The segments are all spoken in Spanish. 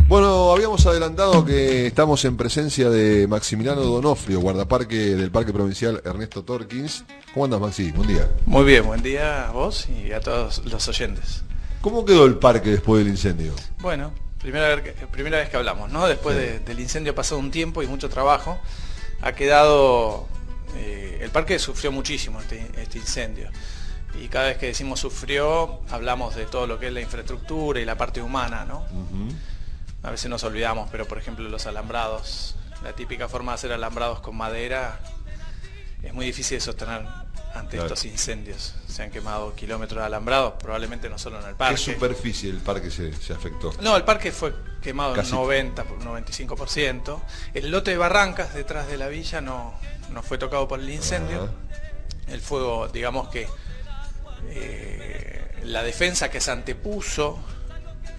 Bueno, habíamos adelantado que estamos en presencia de Maximiliano Donofrio, guardaparque del Parque Provincial Ernesto Torkins. ¿Cómo andas, Maxi? Buen día. Muy bien, buen día a vos y a todos los oyentes. ¿Cómo quedó el parque después del incendio? Bueno, primera vez que hablamos, ¿no? Después del incendio ha pasado un tiempo y mucho trabajo. Ha quedado... el parque sufrió muchísimo este incendio. Y cada vez que decimos sufrió, hablamos de todo lo que es la infraestructura y la parte humana, ¿no? A veces nos olvidamos, pero por ejemplo los alambrados, la típica forma de hacer alambrados con madera, es muy difícil de sostener ante estos incendios. Se han quemado kilómetros de alambrados, probablemente no solo en el parque. ¿Qué superficie el parque se afectó? No, el parque fue quemado Casi. en 95%. El lote de barrancas detrás de la villa no fue tocado por el incendio. El fuego, digamos que la defensa que se antepuso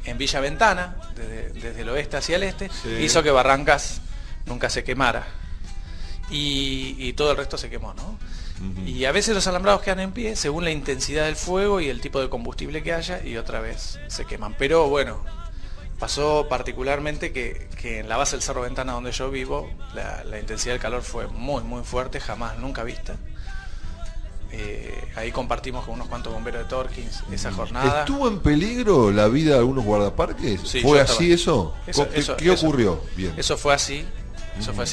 en Villa Ventana, desde el oeste hacia el este, hizo que Barrancas nunca se quemara. Y todo el resto se quemó, ¿no? Y a veces los alambrados quedan en pie según la intensidad del fuego y el tipo de combustible que haya, y otra vez se queman. Pero bueno, pasó particularmente que en la base del Cerro Ventana, donde yo vivo, la intensidad del calor fue muy fuerte, jamás, nunca vista. Ahí compartimos con unos cuantos bomberos de Torkins esa jornada. ¿Estuvo en peligro la vida de algunos guardaparques? Sí, ¿Fue así eso? ¿Qué ocurrió? Bien. Eso fue así.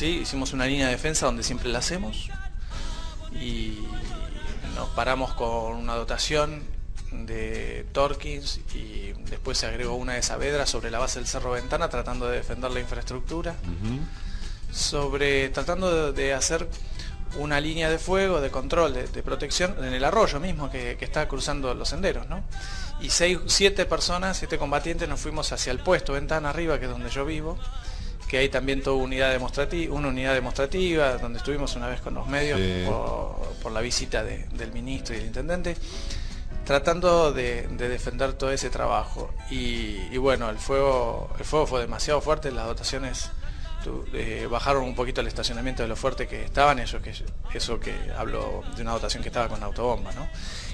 Hicimos una línea de defensa donde siempre la hacemos. Y nos paramos con una dotación de Torkins y después se agregó una de Saavedra sobre la base del Cerro Ventana, tratando de defender la infraestructura. Tratando de hacer una línea de fuego, de control, de protección en el arroyo mismo que está cruzando los senderos, ¿no? Y 7 combatientes nos fuimos hacia el puesto Ventana arriba, que es donde yo vivo, que hay también toda una unidad demostrativa, donde estuvimos una vez con los medios por la visita del ministro y del intendente, tratando de defender todo ese trabajo. Y bueno, el fuego fue demasiado fuerte, las dotaciones bajaron un poquito el estacionamiento de lo fuerte que estaban, eso que hablo de una dotación que estaba con autobomba, ¿no?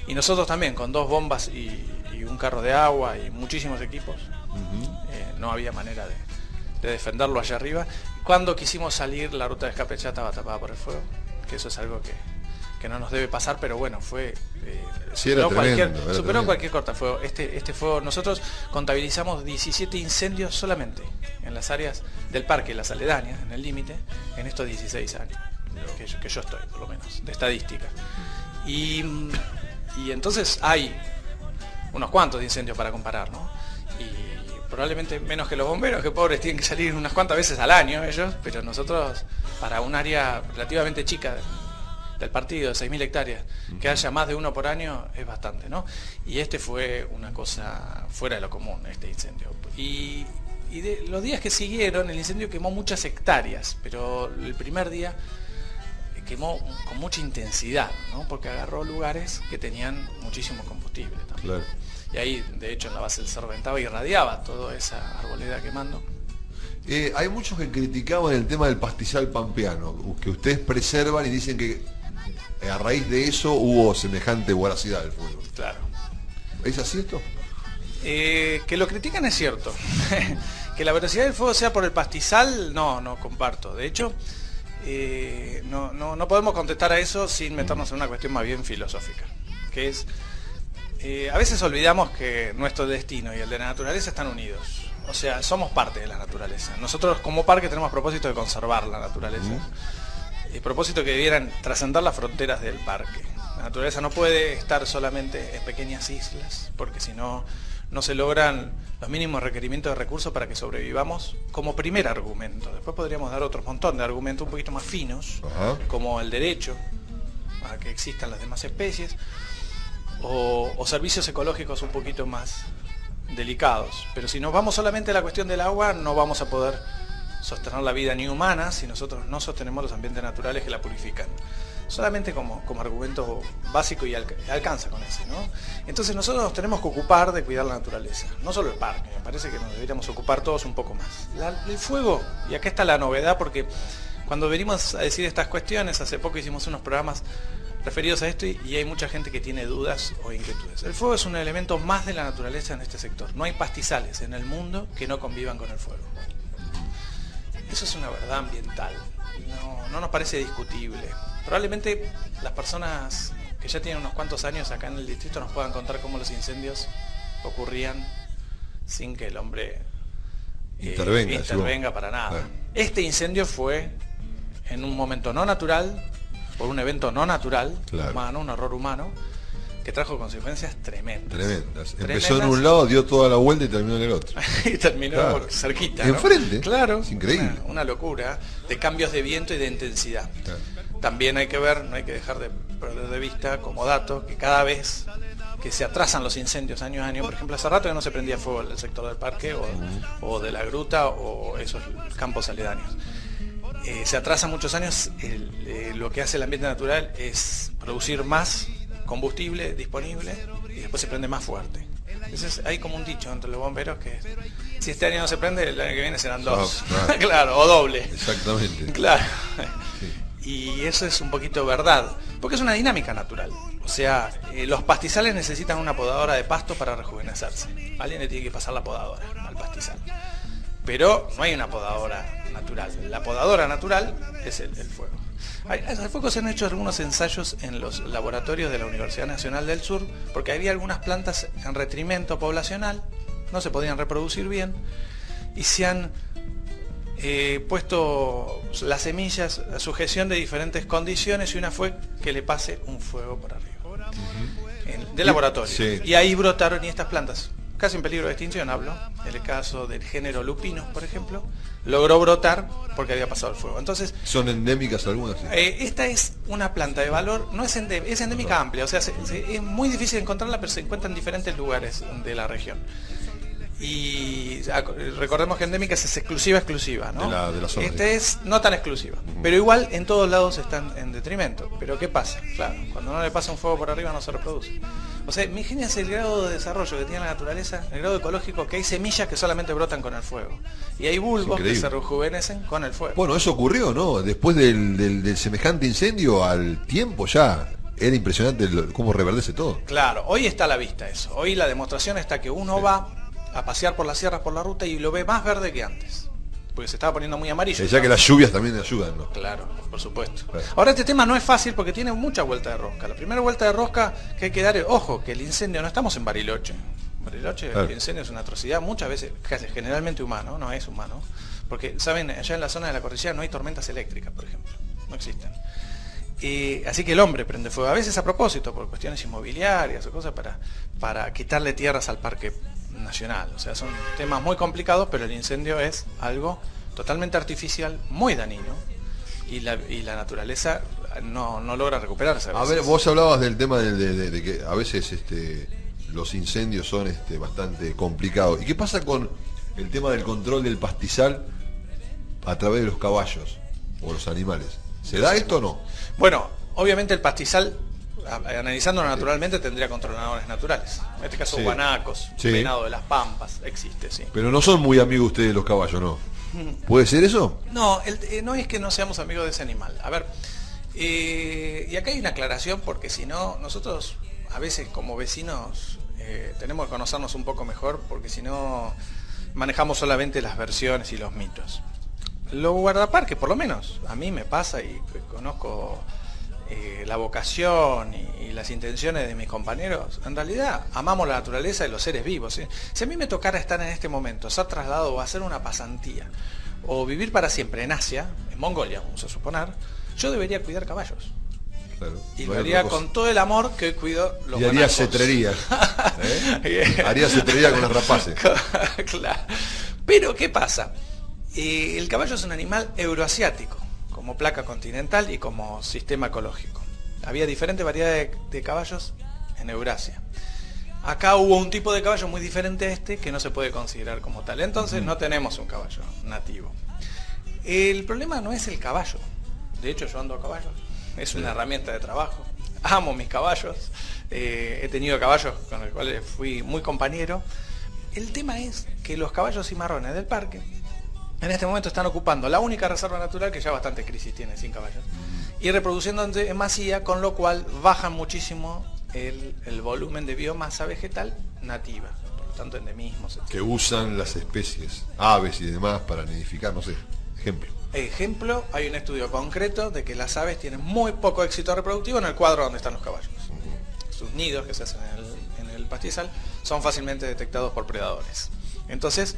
Y nosotros también, con 2 bombas y un carro de agua y muchísimos equipos, no había manera de defenderlo allá arriba. Cuando quisimos salir, la ruta de escape ya estaba tapada por el fuego, que eso es algo que no nos debe pasar, pero bueno, fue superó cualquier cortafuego. Este fuego, nosotros contabilizamos 17 incendios solamente en las áreas del parque, las aledañas, en el límite, en estos 16 años que yo estoy, por lo menos, de estadística. Y entonces hay unos cuantos incendios para comparar, ¿no? Y probablemente menos que los bomberos, que pobres tienen que salir unas cuantas veces al año ellos, pero nosotros, para un área relativamente chica del partido de 6.000 hectáreas, que haya más de uno por año es bastante, ¿no? Y este fue una cosa fuera de lo común, este incendio. Y de los días que siguieron, el incendio quemó muchas hectáreas, pero el primer día quemó con mucha intensidad, ¿no? Porque agarró lugares que tenían muchísimo combustible también. Claro. Y ahí, de hecho, en la base del Cerro Ventana irradiaba toda esa arboleda quemando. Hay muchos que criticaban el tema del pastizal pampeano, que ustedes preservan y dicen que a raíz de eso hubo semejante voracidad del fuego. Claro. ¿Es así esto? Que lo critican es cierto. Que la velocidad del fuego sea por el pastizal, no comparto. De hecho, no podemos contestar a eso sin meternos en una cuestión más bien filosófica, que es, a veces olvidamos que nuestro destino y el de la naturaleza están unidos. O sea, somos parte de la naturaleza. Nosotros como parque tenemos propósito de conservar la naturaleza. Propósito que debieran trascender las fronteras del parque. La naturaleza no puede estar solamente en pequeñas islas, porque si no, no se logran los mínimos requerimientos de recursos para que sobrevivamos, como primer argumento. Después podríamos dar otro montón de argumentos un poquito más finos, como el derecho a que existan las demás especies, o servicios ecológicos un poquito más delicados. Pero si nos vamos solamente a la cuestión del agua, no vamos a poder sostener la vida ni humana si nosotros no sostenemos los ambientes naturales que la purifican. Solamente como argumento básico, y alcanza con ese, ¿no? Entonces nosotros nos tenemos que ocupar de cuidar la naturaleza, no solo el parque. Me parece que nos deberíamos ocupar todos un poco más. El fuego, y acá está la novedad, porque cuando venimos a decir estas cuestiones, hace poco hicimos unos programas referidos a esto y hay mucha gente que tiene dudas o inquietudes. El fuego es un elemento más de la naturaleza en este sector. No hay pastizales en el mundo que no convivan con el fuego. Eso es una verdad ambiental. No nos parece discutible. Probablemente las personas que ya tienen unos cuantos años acá en el distrito nos puedan contar cómo los incendios ocurrían sin que el hombre intervenga para nada. Claro. Este incendio fue en un momento no natural, por un evento no natural, claro, humano, un error humano, que trajo consecuencias tremendas. Empezó en un lado, dio toda la vuelta y terminó en el otro. Y terminó claro, cerquita, ¿no? Enfrente. Claro. Es increíble. Una locura de cambios de viento y de intensidad. Claro. También hay que ver, no hay que dejar de perder de vista como dato que cada vez que se atrasan los incendios año a año, por ejemplo, hace rato que no se prendía fuego en el sector del parque o de la gruta o esos campos aledaños. Se atrasa muchos años, lo que hace el ambiente natural es producir más combustible disponible y después se prende más fuerte. Entonces hay como un dicho entre los bomberos que si este año no se prende, el año que viene serán dos. Claro. Claro, o doble. Exactamente. Claro. Sí. Y eso es un poquito verdad, porque es una dinámica natural. O sea, los pastizales necesitan una podadora de pasto para rejuvenecerse. Alguien le tiene que pasar la podadora al pastizal. Pero no hay una podadora natural. La podadora natural es el fuego. Hace poco se han hecho algunos ensayos en los laboratorios de la Universidad Nacional del Sur, porque había algunas plantas en detrimento poblacional, no se podían reproducir bien, y se han puesto las semillas a sujeción de diferentes condiciones, y una fue que le pase un fuego por arriba. De laboratorio. Sí. Y ahí brotaron, y estas plantas, casi en peligro de extinción hablo, en el caso del género lupino, por ejemplo, logró brotar porque había pasado el fuego. Entonces, ¿son endémicas algunas? Sí. Esta es una planta de valor, no es endémica, es endémica amplia, o sea, es muy difícil encontrarla, pero se encuentra en diferentes lugares de la región. Y recordemos que endémica es exclusiva, ¿no? De la zona. Esta es no tan exclusiva, pero igual en todos lados están en detrimento. Pero ¿qué pasa? Claro, cuando no le pasa un fuego por arriba no se reproduce. O sea, imagínense el grado de desarrollo que tiene la naturaleza, el grado ecológico, que hay semillas que solamente brotan con el fuego. Y hay bulbos que se rejuvenecen con el fuego. Bueno, eso ocurrió, ¿no? Después del semejante incendio, al tiempo ya. Era impresionante cómo reverdece todo. Claro, hoy está a la vista eso. Hoy la demostración está que uno va a pasear por las sierras, por la ruta, y lo ve más verde que antes, porque se estaba poniendo muy amarillo. Ya que las lluvias también ayudan, ¿no? Claro, por supuesto. Claro. Ahora este tema no es fácil porque tiene mucha vuelta de rosca. La primera vuelta de rosca que hay que dar es, ojo, que el incendio, no estamos en Bariloche. Bariloche, claro. El incendio es una atrocidad, muchas veces, casi generalmente humano, no es humano, porque, saben, allá en la zona de la cordillera no hay tormentas eléctricas, por ejemplo, no existen. Así que el hombre prende fuego, a veces a propósito, por cuestiones inmobiliarias o cosas para quitarle tierras al parque nacional. O sea, son temas muy complicados, pero el incendio es algo totalmente artificial, muy dañino, y la naturaleza no logra recuperarse. A ver, vos hablabas del tema de que a veces los incendios son bastante complicados. ¿Y qué pasa con el tema del control del pastizal a través de los caballos o los animales? ¿Se da esto o no? Bueno, obviamente el pastizal, analizándolo naturalmente, tendría controladores naturales. En este caso, sí. Guanacos, sí. Venado de las pampas, existe, sí. Pero no son muy amigos ustedes de los caballos, ¿no? ¿Puede ser eso? No, no es que no seamos amigos de ese animal. A ver, y acá hay una aclaración, porque si no, nosotros a veces como vecinos tenemos que conocernos un poco mejor, porque si no manejamos solamente las versiones y los mitos. Los guardaparques, por lo menos, a mí me pasa y conozco la vocación y las intenciones de mis compañeros. En realidad, amamos la naturaleza y los seres vivos, ¿sí? Si a mí me tocara estar en este momento, ser trasladado o hacer una pasantía, o vivir para siempre en Asia, en Mongolia, vamos a suponer, yo debería cuidar caballos. Claro, y lo haría con todo el amor que hoy cuido los y haría cetrería. Haría cetrería con los rapaces. Claro. Pero, ¿qué pasa? El caballo es un animal euroasiático, como placa continental y como sistema ecológico. Había diferentes variedades de caballos en Eurasia. Acá hubo un tipo de caballo muy diferente a este que no se puede considerar como tal. Entonces no tenemos un caballo nativo. El problema no es el caballo. De hecho, yo ando a caballos. Es una herramienta de trabajo. Amo mis caballos. He tenido caballos con los cuales fui muy compañero. El tema es que los caballos cimarrones del parque en este momento están ocupando la única reserva natural que ya bastante crisis tiene sin caballos. y reproduciendo en demasía, con lo cual bajan muchísimo el volumen de biomasa vegetal nativa, por lo tanto endemismos, etc. Que usan las especies, aves y demás para nidificar, no sé, ejemplo. Hay un estudio concreto de que las aves tienen muy poco éxito reproductivo en el cuadro donde están los caballos. Sus nidos que se hacen en el pastizal son fácilmente detectados por predadores. Entonces,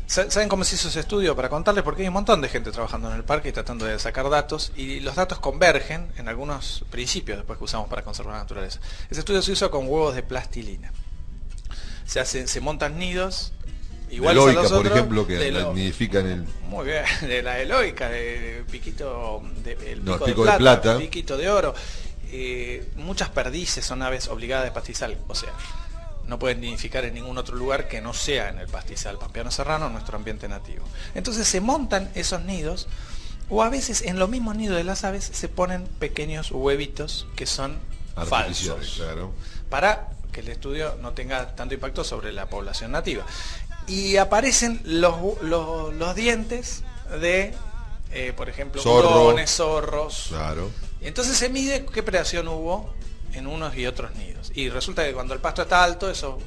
¿saben cómo se hizo ese estudio? Para contarles, porque hay un montón de gente trabajando en el parque y tratando de sacar datos, y los datos convergen en algunos principios después que usamos para conservar la naturaleza. Ese estudio se hizo con huevos de plastilina. Se montan nidos iguales Eloica, a los por otros, ejemplo, que nidifican el... Muy bien, de la eloica, de piquito, el pico de plata, piquito de oro. Muchas perdices son aves obligadas de pastizal, o sea, no pueden nidificar en ningún otro lugar que no sea en el pastizal pampeano serrano, nuestro ambiente nativo. Entonces se montan esos nidos, o a veces en los mismos nidos de las aves se ponen pequeños huevitos que son falsos, claro, para que el estudio no tenga tanto impacto sobre la población nativa. Y aparecen los dientes de, por ejemplo, hurones, zorros. Claro. Entonces se mide qué predación hubo en unos y otros nidos. Y resulta que cuando el pasto está alto, esos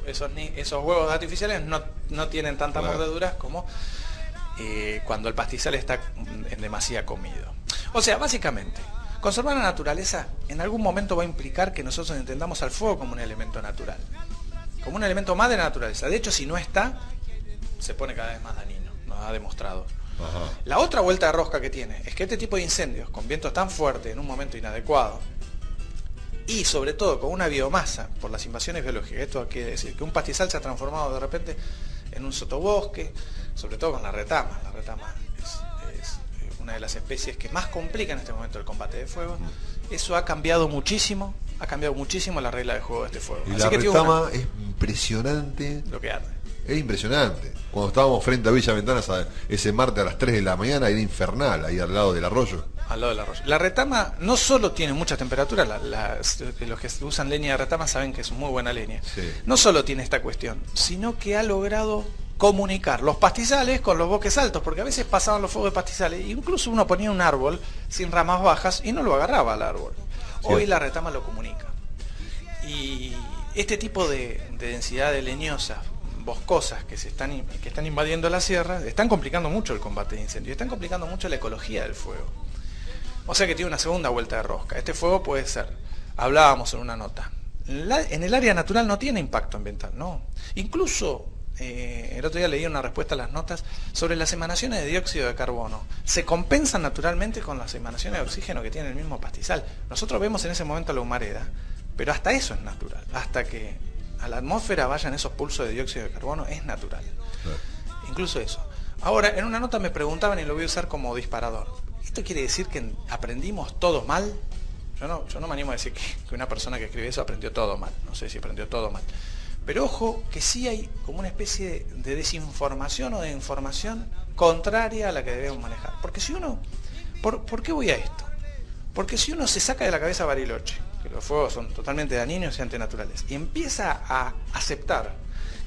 huevos artificiales no tienen tantas mordeduras como cuando el pastizal está en demasía comido. O sea, básicamente, conservar la naturaleza en algún momento va a implicar que nosotros entendamos al fuego como un elemento natural, como un elemento más de la naturaleza. De hecho, si no está, se pone cada vez más dañino, nos ha demostrado. Ajá. La otra vuelta de rosca que tiene es que este tipo de incendios, con vientos tan fuertes en un momento inadecuado, y sobre todo con una biomasa por las invasiones biológicas, esto quiere decir que un pastizal se ha transformado de repente en un sotobosque, sobre todo con la retama. La retama es una de las especies que más complica en este momento el combate de fuego. Eso ha cambiado muchísimo la regla de juego de este fuego. Y así la que retama es impresionante. Lo que arde. Es impresionante. Cuando estábamos frente a Villa Ventanas ese martes a las 3 de la mañana, era infernal, ahí al lado del arroyo. Al lado del arroyo. La retama no solo tiene mucha temperatura, los que usan leña de retama saben que es muy buena leña. Sí. No solo tiene esta cuestión, sino que ha logrado comunicar los pastizales con los bosques altos, porque a veces pasaban los fuegos de pastizales, e incluso uno ponía un árbol sin ramas bajas y no lo agarraba al árbol. Hoy la retama lo comunica. Y este tipo de densidad de leñosas boscosas que están invadiendo la sierra están complicando mucho el combate de incendios, están complicando mucho la ecología del fuego. O sea que tiene una segunda vuelta de rosca. Este fuego puede ser, hablábamos en una nota, en el área natural no tiene impacto ambiental, no. Incluso el otro día leí una respuesta a las notas sobre las emanaciones de dióxido de carbono. Se compensan naturalmente con las emanaciones de oxígeno que tiene el mismo pastizal. Nosotros vemos en ese momento la humareda, pero hasta eso es natural, hasta que a la atmósfera vayan esos pulsos de dióxido de carbono, es natural. Claro. Incluso eso. Ahora, en una nota me preguntaban, y lo voy a usar como disparador, ¿esto quiere decir que aprendimos todo mal? Yo no me animo a decir que una persona que escribe eso aprendió todo mal. No sé si aprendió todo mal. Pero ojo, que sí hay como una especie de desinformación o de información contraria a la que debemos manejar. Porque si uno... ¿Por qué voy a esto? Porque si uno se saca de la cabeza Bariloche, que los fuegos son totalmente dañinos y antinaturales, y empieza a aceptar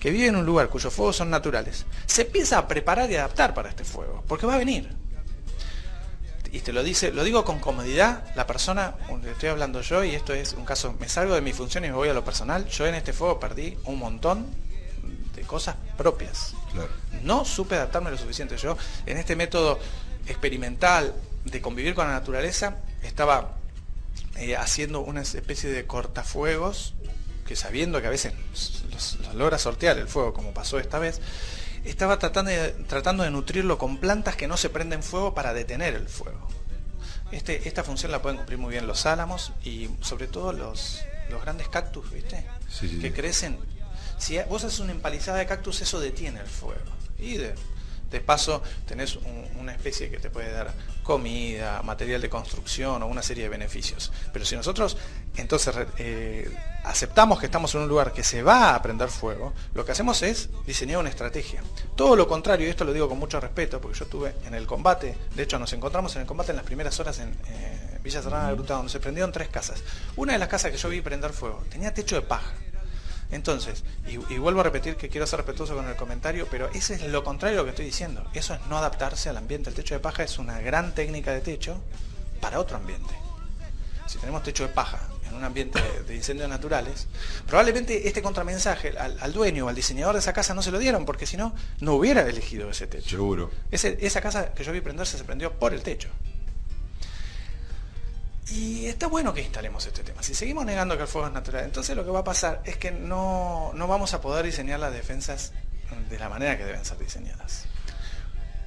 que vive en un lugar cuyos fuegos son naturales, se empieza a preparar y adaptar para este fuego, porque va a venir. Y te lo digo con comodidad, la persona, estoy hablando yo, y esto es un caso, me salgo de mi función y me voy a lo personal, yo en este fuego perdí un montón de cosas propias. Claro. No supe adaptarme lo suficiente. Yo, en este método experimental de convivir con la naturaleza, estaba haciendo una especie de cortafuegos, que sabiendo que a veces los logra sortear el fuego, como pasó esta vez, estaba tratando de nutrirlo con plantas que no se prenden fuego para detener el fuego. Esta función la pueden cumplir muy bien los álamos y sobre todo los grandes cactus, ¿viste? Sí. Que crecen. Si vos haces una empalizada de cactus, eso detiene el fuego. Y de paso tenés una especie que te puede dar comida, material de construcción o una serie de beneficios. Pero si nosotros entonces aceptamos que estamos en un lugar que se va a prender fuego, lo que hacemos es diseñar una estrategia. Todo lo contrario, y esto lo digo con mucho respeto, porque yo estuve en el combate, de hecho nos encontramos en el combate en las primeras horas en Villa Serrana de la Gruta, donde se prendieron 3 casas. Una de las casas que yo vi prender fuego tenía techo de paja. Entonces, y vuelvo a repetir que quiero ser respetuoso con el comentario, pero ese es lo contrario de lo que estoy diciendo. Eso es no adaptarse al ambiente. El techo de paja es una gran técnica de techo para otro ambiente. si tenemos techo de paja en un ambiente de incendios naturales, probablemente este contramensaje al dueño o al diseñador de esa casa no se lo dieron, porque si no, no hubiera elegido ese techo. Seguro. Esa casa que yo vi prenderse se prendió por el techo. Y está bueno que instalemos este tema. Si seguimos negando que el fuego es natural, entonces lo que va a pasar es que no vamos a poder diseñar las defensas de la manera que deben ser diseñadas.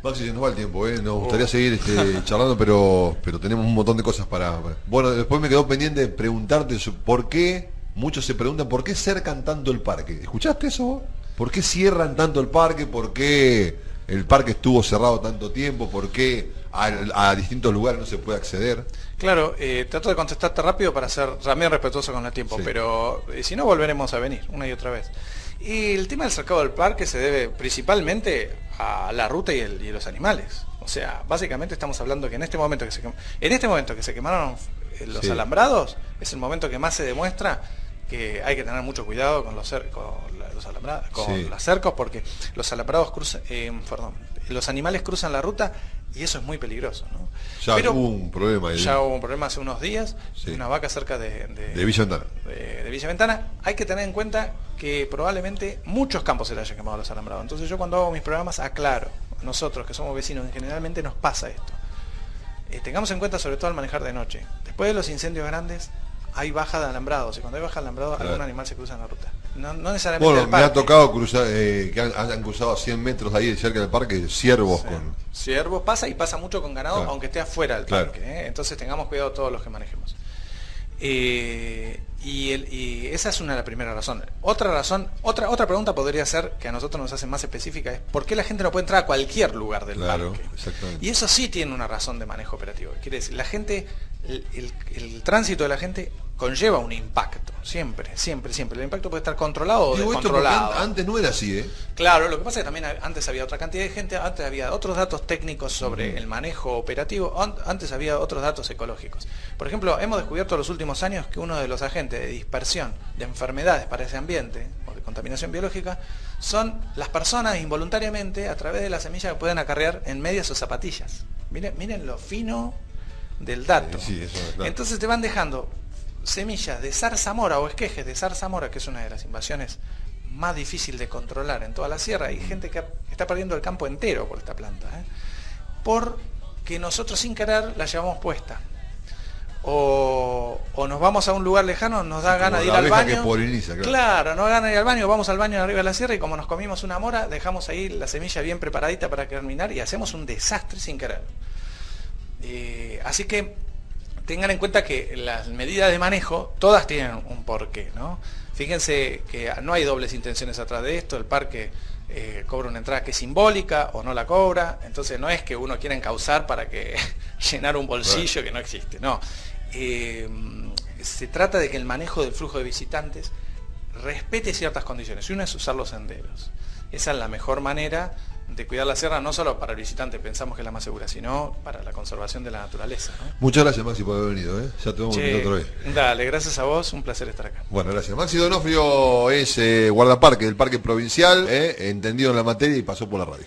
Maxi, se nos va el tiempo, nos gustaría seguir charlando, pero tenemos un montón de cosas para... Bueno, después me quedó pendiente de preguntarte por qué, muchos se preguntan por qué cercan tanto el parque. ¿Escuchaste eso vos? ¿Por qué cierran tanto el parque? ¿Por qué el parque estuvo cerrado tanto tiempo? ¿Por qué a distintos lugares no se puede acceder? Claro, trato de contestarte rápido para ser también respetuoso con el tiempo, sí. Pero si no volveremos a venir una y otra vez. Y el tema del cercado del parque se debe principalmente a la ruta y los animales. O sea, básicamente estamos hablando que en este momento que se quemaron los sí. alambrados, es el momento que más se demuestra que hay que tener mucho cuidado con los alambrados, con sí. los cercos, porque los alambrados los animales cruzan la ruta y eso es muy peligroso, ¿no? Ya hubo un problema ahí. Ya hubo un problema hace unos días, sí. Una vaca cerca de Villa Ventana. De Villa Ventana. Hay que tener en cuenta que probablemente muchos campos se le hayan quemado los alambrados. Entonces yo cuando hago mis programas aclaro, nosotros que somos vecinos, generalmente nos pasa esto. Tengamos en cuenta sobre todo al manejar de noche. Después de los incendios grandes hay baja de alambrados, y cuando hay baja de alambrados, claro, algún animal se cruza en la ruta. No necesariamente. Bueno, del me parque. ha tocado cruzar, que han cruzado a 100 metros de ahí cerca del parque, ciervos. Sí. Ciervos pasa, y pasa mucho con ganado, claro, aunque esté afuera del parque. Claro. Entonces tengamos cuidado todos los que manejemos. Y esa es la primera razón. Otra pregunta podría ser, que a nosotros nos hace más específica, es ¿por qué la gente no puede entrar a cualquier lugar del parque? Exactamente. Y eso sí tiene una razón de manejo operativo. Quiere decir, la gente, el tránsito de la gente conlleva un impacto, siempre. El impacto puede estar controlado o descontrolado. Antes no era así, Claro, lo que pasa es que también antes había otra cantidad de gente, antes había otros datos técnicos sobre el manejo operativo, antes había otros datos ecológicos. Por ejemplo, hemos descubierto en los últimos años que uno de los agentes de dispersión de enfermedades para ese ambiente, o de contaminación biológica, son las personas involuntariamente, a través de la semilla, que pueden acarrear en medias o zapatillas. Miren lo fino del dato. Sí, eso es claro. Entonces te van dejando semillas de zarzamora o esquejes de zarzamora, que es una de las invasiones más difícil de controlar en toda la sierra. Hay gente que está perdiendo el campo entero por esta planta, porque nosotros sin querer la llevamos puesta. O nos vamos a un lugar lejano, nos da ganas de ir al baño. Claro, nos da ganas de ir al baño, vamos al baño arriba de la sierra, y como nos comimos una mora, dejamos ahí la semilla bien preparadita para germinar y hacemos un desastre sin querer. Así que tengan en cuenta que las medidas de manejo todas tienen un porqué, ¿no? Fíjense que no hay dobles intenciones atrás de esto. El parque cobra una entrada que es simbólica o no la cobra, entonces no es que uno quiera encauzar para que llenar un bolsillo que no existe, no. Se trata de que el manejo del flujo de visitantes respete ciertas condiciones, y una es usar los senderos. Esa es la mejor manera de cuidar la sierra, no solo para el visitante, pensamos que es la más segura, sino para la conservación de la naturaleza, ¿no? Muchas gracias, Maxi, por haber venido, Ya te vamos a invitar otra vez. Dale, gracias a vos, un placer estar acá. Bueno, gracias. Maxi Donofrio es guardaparque del Parque Provincial, entendido en la materia, y pasó por la radio.